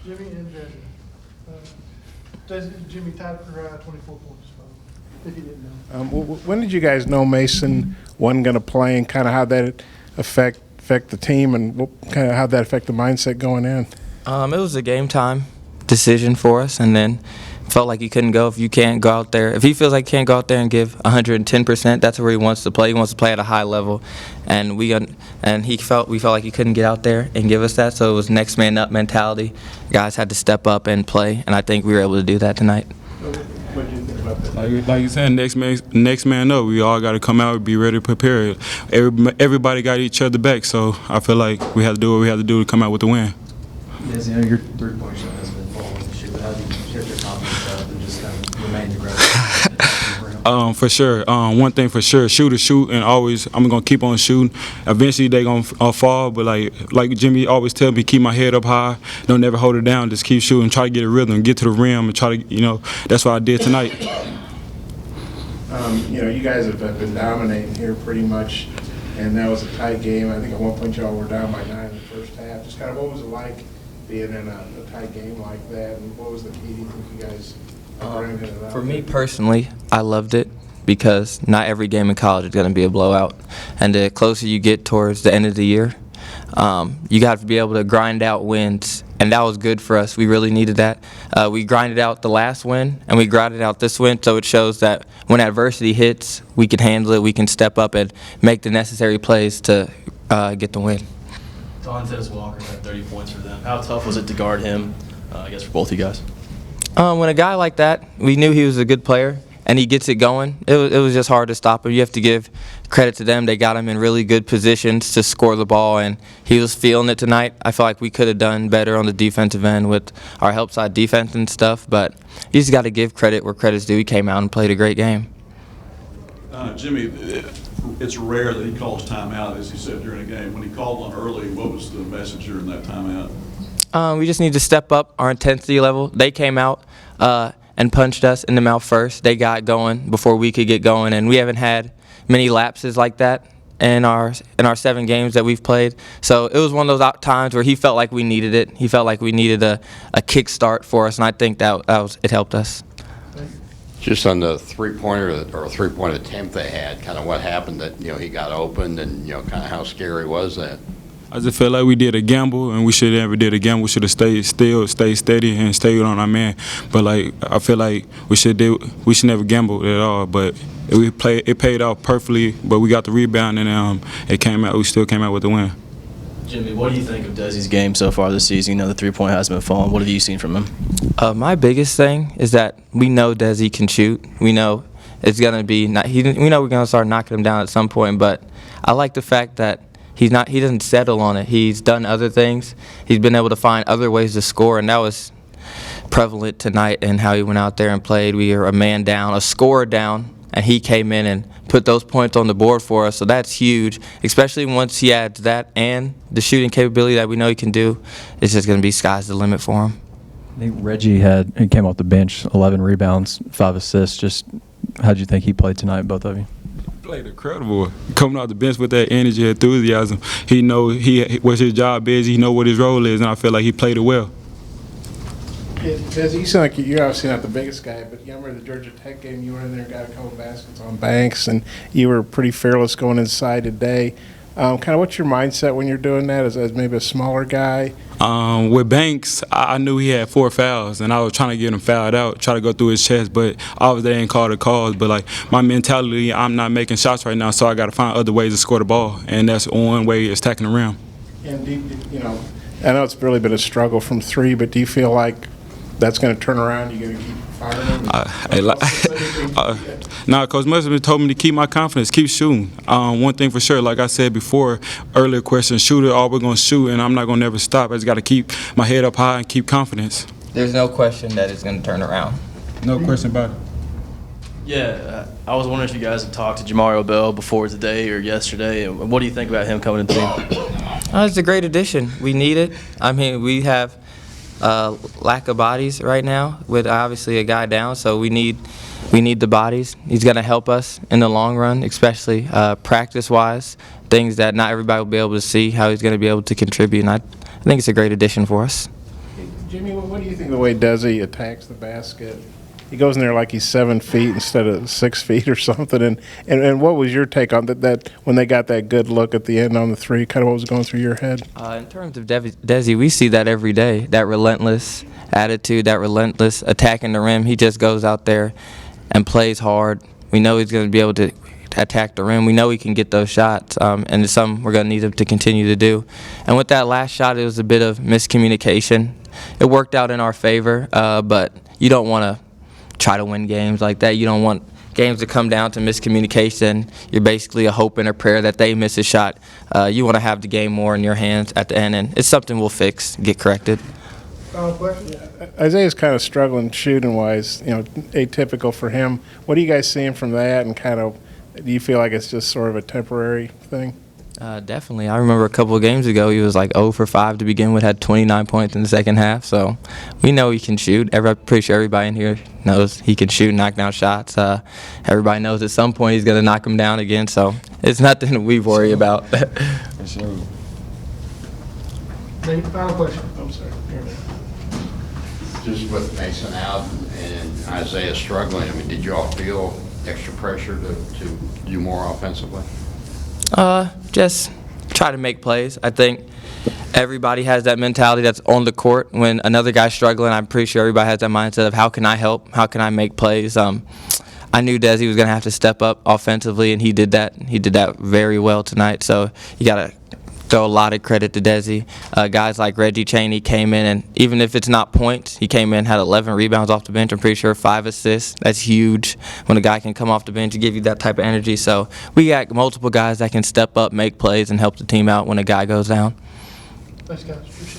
Jimmy and Desi. Jimmy tied for 24 points, if you didn't know. When did you guys know Mason wasn't going to play, and kind of how that affect the team, and kind of how that affect the mindset going in? It was a game time decision for us, and then felt like he couldn't go if you can't go out there. If he feels like he can't go out there and give 110%, that's where he wants to play. He wants to play at a high level, and we felt like he couldn't get out there and give us that. So it was next man up mentality. Guys had to step up and play, and I think we were able to do that tonight. What did you think about that? Like you said, next man up. We all got to come out, be ready to prepare. Everybody got each other back, so I feel like we have to do what we have to do to come out with the win. Yes, your three-point shot has been falling this year, but how do you shift your confidence up and just kind of remain aggressive? For sure. One thing for sure, shoot, and always I'm gonna keep on shooting. Eventually they gonna fall, but like Jimmy always tell me, keep my head up high, don't never hold it down, just keep shooting, try to get a rhythm, get to the rim, and try to, that's what I did tonight. You guys have been dominating here pretty much, and that was a tight game. I think at one point y'all were down by 9 in the first half. Just kind of what was it like being in a tight game like that, and what was the key, do you think you guys bringing it out? For me personally, I loved it because not every game in college is going to be a blowout. And the closer you get towards the end of the year, you got to be able to grind out wins. And that was good for us. We really needed that. We grinded out the last win, and we grinded out this win, so it shows that when adversity hits, we can handle it, we can step up and make the necessary plays to get the win. Vontaze Walker had 30 points for them. How tough was it to guard him, I guess, for both of you guys? When a guy like that, we knew he was a good player, and he gets it going, it was just hard to stop him. You have to give credit to them. They got him in really good positions to score the ball, and he was feeling it tonight. I feel like we could have done better on the defensive end with our help side defense and stuff, but you just got to give credit where credit's due. He came out and played a great game. Jimmy, it's rare that he calls timeout, as he said during a game. When he called one early, what was the message during that timeout? We just need to step up our intensity level. They came out and punched us in the mouth first. They got going before we could get going, and we haven't had many lapses like that in our 7 games that we've played. So it was one of those times where he felt like we needed it. He felt like we needed a kickstart for us, and I think it helped us. Just on the three-pointer or three-point attempt they had, kind of what happened that, he got opened, and, kind of how scary was that? I just felt like we did a gamble, and we should have never did a gamble. We should have stayed steady, and stayed on our man. But I feel like we should never gamble at all. But it paid off perfectly. But we got the rebound, and we still came out with the win. Jimmy, what do you think of Desi's game so far this season? The three-point hasn't been falling. What have you seen from him? My biggest thing is that we know Desi can shoot. We know it's gonna be we know we're gonna start knocking him down at some point. But I like the fact that he doesn't settle on it. He's done other things. He's been able to find other ways to score, and that was prevalent tonight in how he went out there and played. We were a man down, a scorer down, and he came in and put those points on the board for us. So that's huge, especially once he adds that and the shooting capability that we know he can do. It's just going to be sky's the limit for him. I think Reggie came off the bench, 11 rebounds, 5 assists. Just how did you think he played tonight, both of you? Played incredible. Coming off the bench with that energy, enthusiasm. He know what his job is. He know what his role is, and I feel like he played it well. Desi, you sound like you're obviously not the biggest guy, but you remember the Georgia Tech game, you went in there and got a couple baskets on Banks, and you were pretty fearless going inside today. Kind of what's your mindset when you're doing that as maybe a smaller guy? With Banks, I knew he had 4 fouls, and I was trying to get him fouled out, try to go through his chest, but obviously they didn't call the calls. But my mentality, I'm not making shots right now, so I got to find other ways to score the ball, and that's one way is attacking the rim. And I know it's really been a struggle from 3, but do you feel like that's going to turn around? You going to keep firing them? No, Coach Musselman told me to keep my confidence, keep shooting. One thing for sure, like I said before, earlier question, shooter, all we're going to shoot, and I'm not going to never stop. I just got to keep my head up high and keep confidence. There's no question that it's going to turn around. No question about it. Yeah, I was wondering if you guys had talked to Jamario Bell before today or yesterday, and what do you think about him coming into the team? It's a great addition. We need it. I mean, we have lack of bodies right now with obviously a guy down, so we need the bodies. He's going to help us in the long run, especially practice-wise, things that not everybody will be able to see, how he's going to be able to contribute, and I think it's a great addition for us. Jimmy, what do you think of the way Desi attacks the basket? He goes in there like he's 7 feet instead of 6 feet or something. And what was your take on that when they got that good look at the end on the three? Kind of what was going through your head? In terms of Desi, we see that every day, that relentless attitude, that relentless attacking the rim. He just goes out there and plays hard. We know he's going to be able to attack the rim. We know he can get those shots, and it's something we're going to need him to continue to do. And with that last shot, it was a bit of miscommunication. It worked out in our favor, but you don't want to try to win games like that. You don't want games to come down to miscommunication. You're basically a hope and a prayer that they miss a shot. You want to have the game more in your hands at the end, and it's something we'll fix, get corrected. Final question? Isaiah's kind of struggling shooting-wise, atypical for him. What are you guys seeing from that, and kind of do you feel like it's just sort of a temporary thing? Definitely. I remember a couple of games ago, he was like 0 for 5 to begin with, had 29 points in the second half. So we know he can shoot. I'm pretty sure everybody in here knows he can shoot, knock down shots. Everybody knows at some point he's going to knock them down again. So it's nothing we worry about. For sure. Nate, final question. I'm sorry. Just with Mason out and Isaiah struggling, I mean, did you all feel extra pressure to do more offensively? Just try to make plays. I think everybody has that mentality that's on the court. When another guy's struggling, I'm pretty sure everybody has that mindset of how can I help? How can I make plays? I knew Desi was going to have to step up offensively, and he did that. He did that very well tonight. So you got to throw a lot of credit to Desi. Guys like Reggie Chaney came in, and even if it's not points, he came in, had 11 rebounds off the bench. I'm pretty sure 5 assists. That's huge when a guy can come off the bench and give you that type of energy. So we got multiple guys that can step up, make plays, and help the team out when a guy goes down. Thanks, guys. Appreciate it.